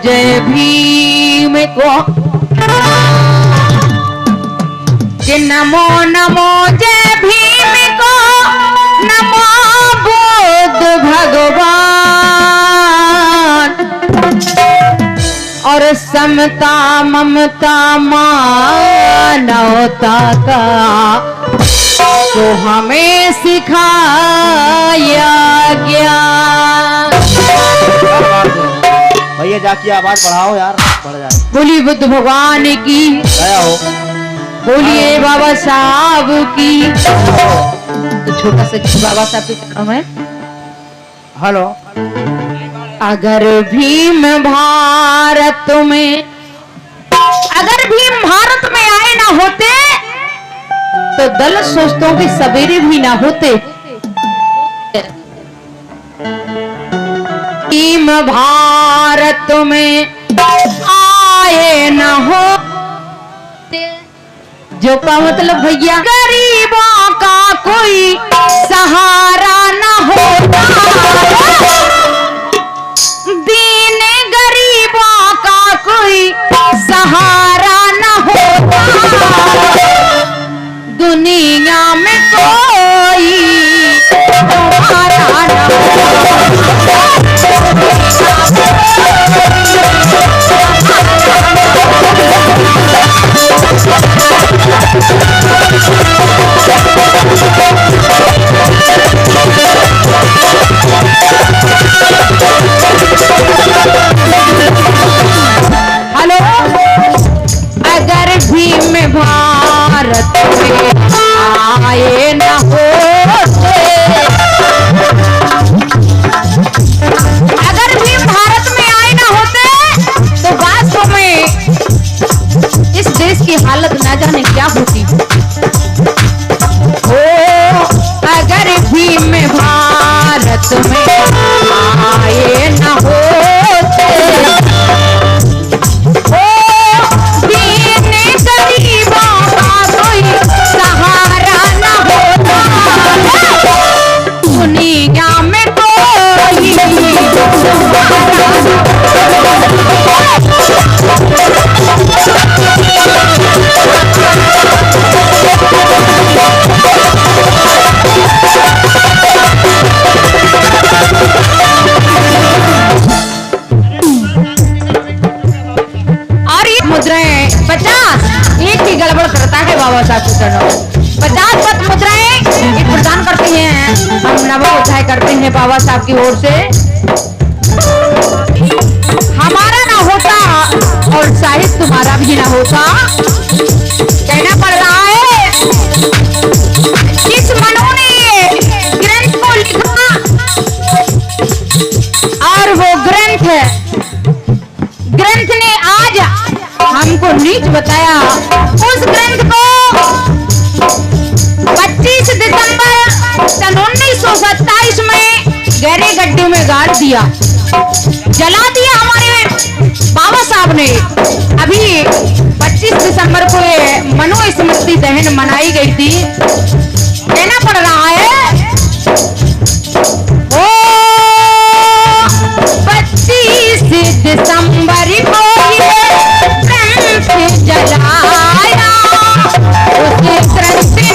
जय भीम को, कि नमो नमो जय भीम को, नमो बुद्ध भगवान। और समता ममता मानवता का तो हमें सिखाया गया। भैया जाके आवाज बढ़ाओ यार, बढ़ जाए। बोलिए बुद्ध भगवान की गया हो, बोलिए बाबा साहब की। तो छोटा सा बाबा साहब के नाम है। हेलो। अगर भीम भारत में, अगर भीम भारत में आए ना होते तो दलित सोचतों के सवेरे भी ना होते। भीम भारत में आए ना होते, जो का मतलब भैया गरीबों का कोई सहारा ना होता, दीन गरीबों का कोई सहारा ना होता, दुनिया में कोई तुम्हारा ना हेलो। अगर भीम भारत में आए न होते, अगर भीम भारत में आए न होते तो वास्तव में इस देश की हालत न जाने क्या होती। ओ अगर भीम भारत में आए न होते, ओ दीन गरीबों का कोई सहारा न होता, दुनिया में कोई मुद्राएं 50 एक की गड़बड़ करता है बाबा साहब को। 50 पद मुद्राएं एक प्रदान करते हैं, हम नवा उठाए करते हैं बाबा साहब की ओर से। हमारा ना होता और साहित्य तुम्हारा भी ना होता। कहना पड़ रहा है किस मनु ने ग्रंथ को लिखा, और वो ग्रंथ ने आज हमको नीच बताया। उस ग्रंथ को 25 दिसंबर सन 1927 में गहरे गड्ढे में गाड़ दिया, जला दिया हमारे बाबा साहब ने। अभी 25 दिसंबर को ये मनो स्मृति दहन मनाई गई थी। कहना पड़ रहा है ओ 25 दिसंबर को जलाया, उस ग्रंथ ने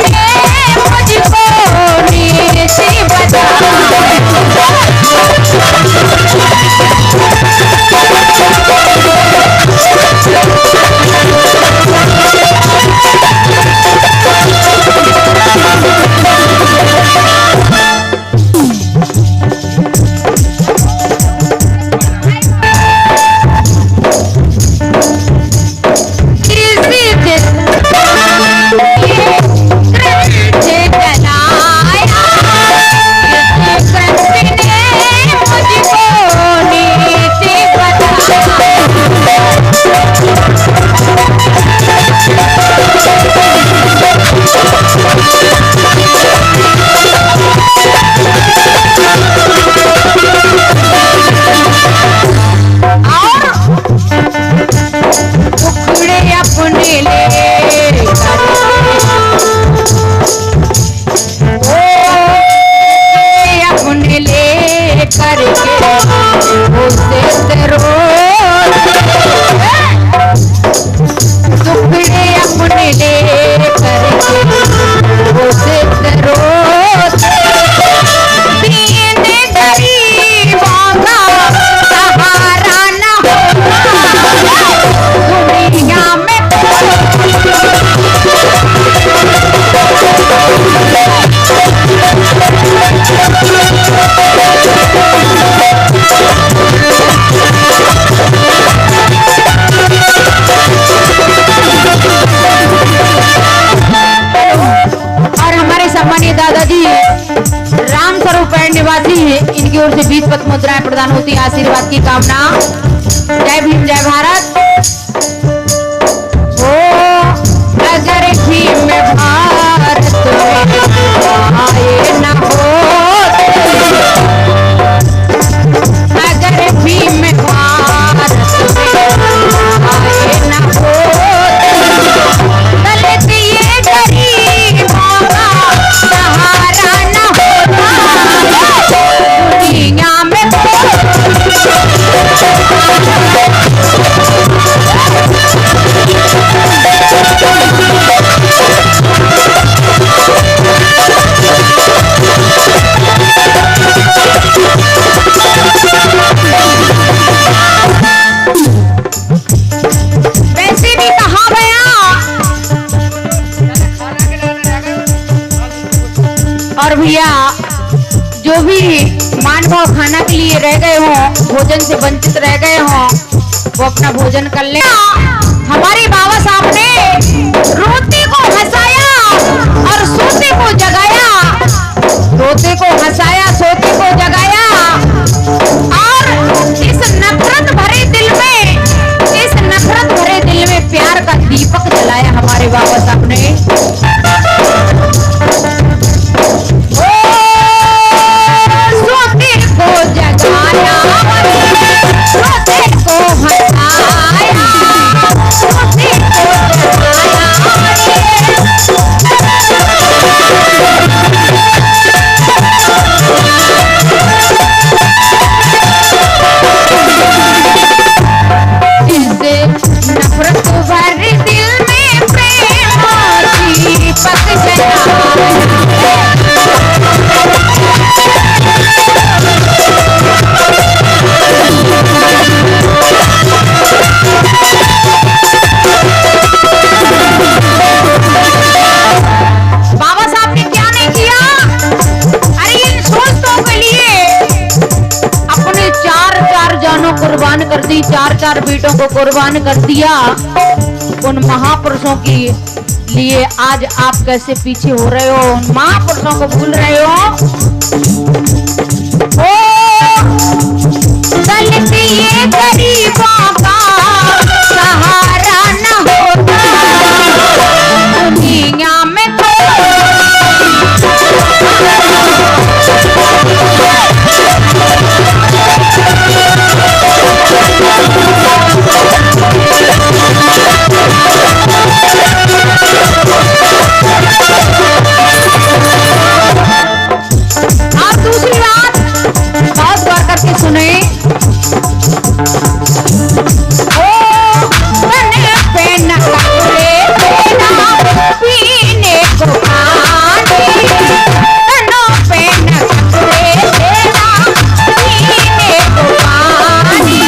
मुझको नीच बताया। सम्मानित दादाजी राम स्वरूप निवासी इनकी ओर से 20 पद मुद्राएं प्रदान होती है। आशीर्वाद की कामना। जय भीम जय भारत। ओ अगर भीम भारत में आए न होते, अगर भीम भारत में आए न होते, दलित ये गरीबों का सहारा न होता दुनिया में। वैसे भी कहा गया और भैया जो भी मानव खाना के लिए रह गए हो, भोजन से वंचित रह गए हो, वो अपना भोजन कर ले। हमारे बाबा साहब ने रोते को हंसाया और सोते को जगाया, रोते को हंसाया सोते को जगाया, और इस नफरत भरे दिल में, इस नफरत भरे दिल में प्यार का दीपक जलाया हमारे बाबा साहब ने। सोते को जगाया, सोते को हंसाया, सोते को जगाया। इससे नफरत भरे दिल में प्रेम की दीपक जलाया। बाबा साहब ने क्या नहीं किया? अरे इन सोचतों के लिए अपने 4-4 जानों कुर्बान कर दी, 4-4 बेटों को कुर्बान कर दिया। उन महापुरुषों के लिए आज आप कैसे पीछे हो रहे हो, उन महापुरुषों को भूल रहे हो। ओ दलित ये गरीबों का सहारा न होता दुनिया में। और दूसरी बात बहुत गौर करके सुने। ओ बने पे न कपड़े देना, पीने को पानी, तनों पे न कपड़े देना, पीने को पानी।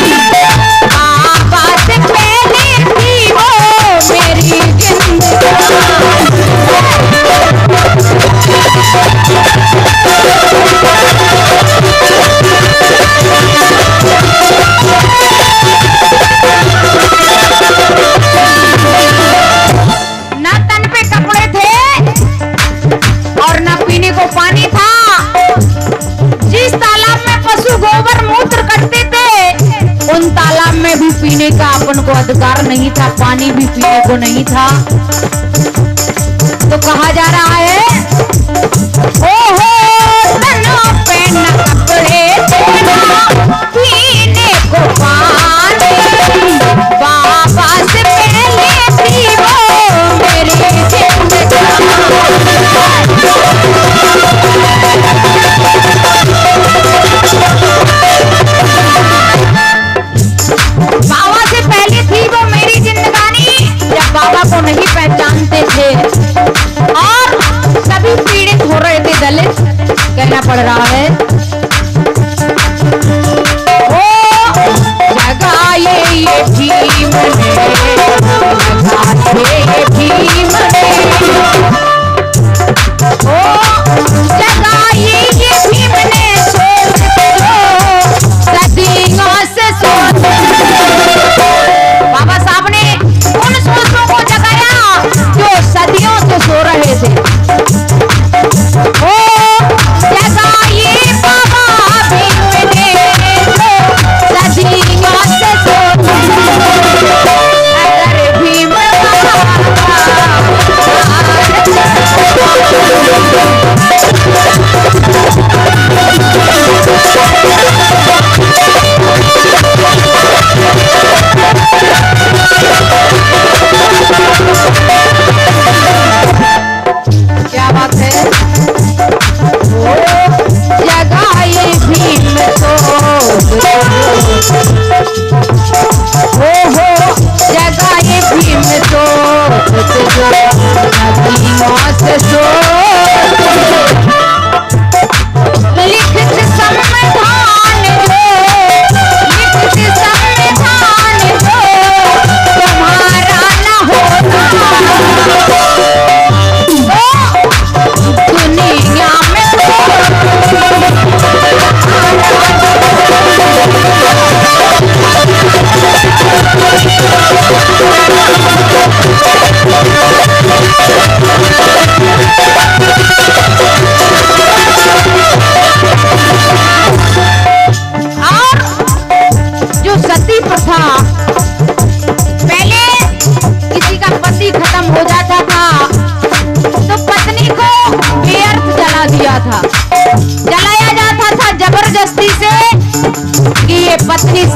बाबा से पहले थी वो मेरी जिंदगी। ना तन पे कपड़े थे और ना पीने को पानी था। जिस तालाब में पशु गोबर मूत्र करते थे, उन तालाब में भी पीने का अपन को अधिकार नहीं था, पानी भी पीने को नहीं था। तो कहा जा रहा है, ओहो तनों पे न कपड़े देना, पीने को पानी। बाबा से पहले थी वो मेरी जिंदगी। बाबा से पहले थी वो मेरी जिंदगानी, जब बाबा को नहीं पहचानते थे और सभी पीड़ित हो रहे थे, दलित कहना पड़ रहा है। ओ जगाए ये भीम ने, जगाए ये भीम ने, ओ जगाए ये भीम ने, सदियों से सोते। बाबा साहब ने उन सोचों को जगाया जो सदियों से सो रहे थे।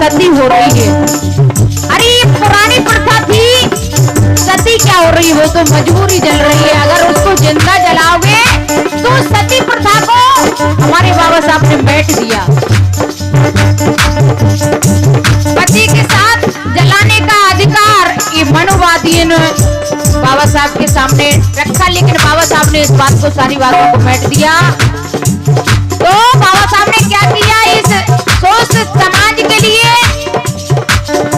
सती हो रही है। अरे ये पुरानी प्रथा थी, सती क्या हो रही है, वो तो मजबूरी जल रही है। अगर उसको जिंदा जलाओगे तो सती प्रथा को हमारे बाबा साहब ने बैठ दिया। पति के साथ जलाने का अधिकार ये मनुवादियों ने बाबा साहब के सामने रखा, लेकिन बाबा साहब ने इस बात को, सारी बातों को बैठ दिया। तो बाबा साहब ने क्या किया, इस सोच समाज के लिए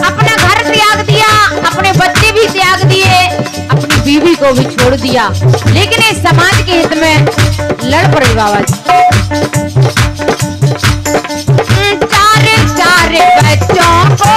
अपना घर त्याग दिया, अपने बच्चे भी त्याग दिए, अपनी बीवी को भी छोड़ दिया, लेकिन इस समाज के हित में लड़ पड़े बाबा जी। चार बच्चों को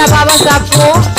बाबा साहब को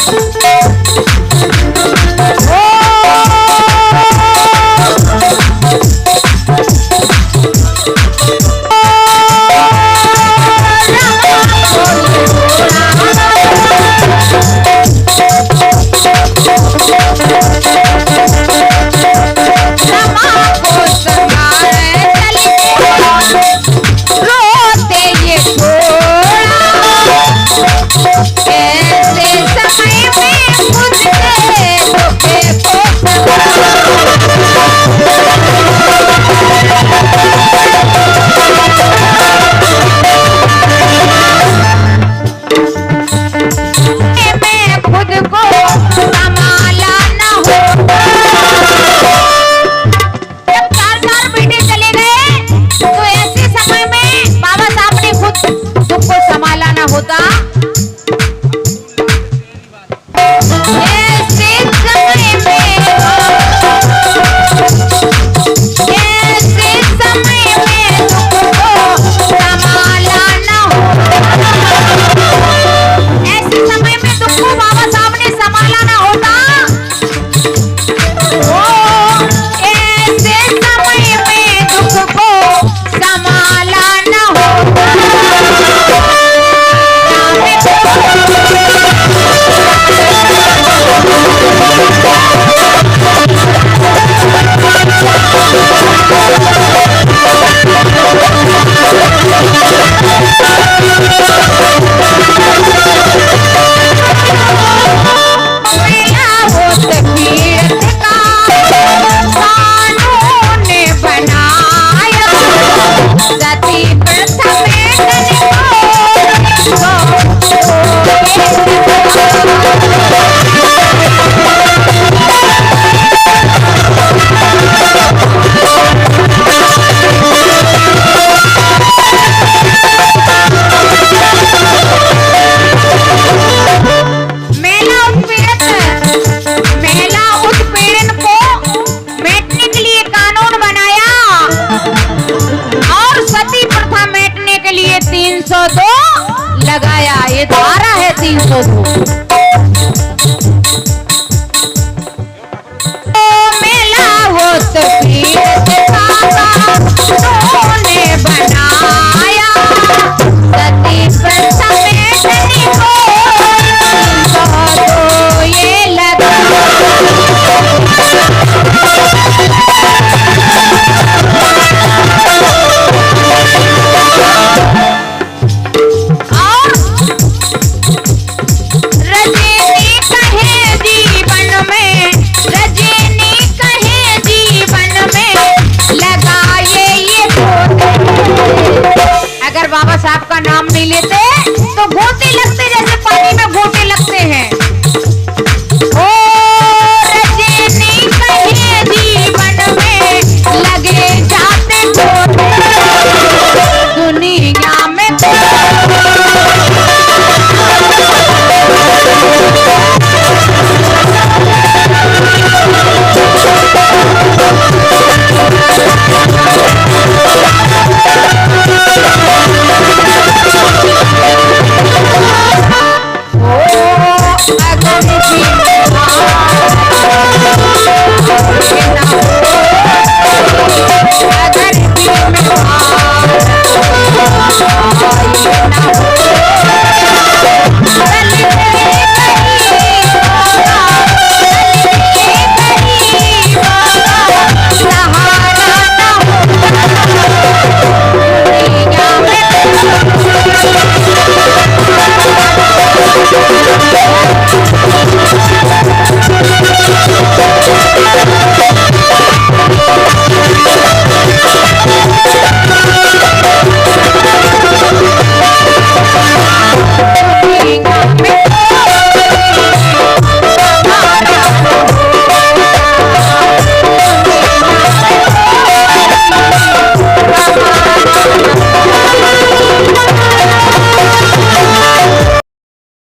लगाया, ये धारा है 302।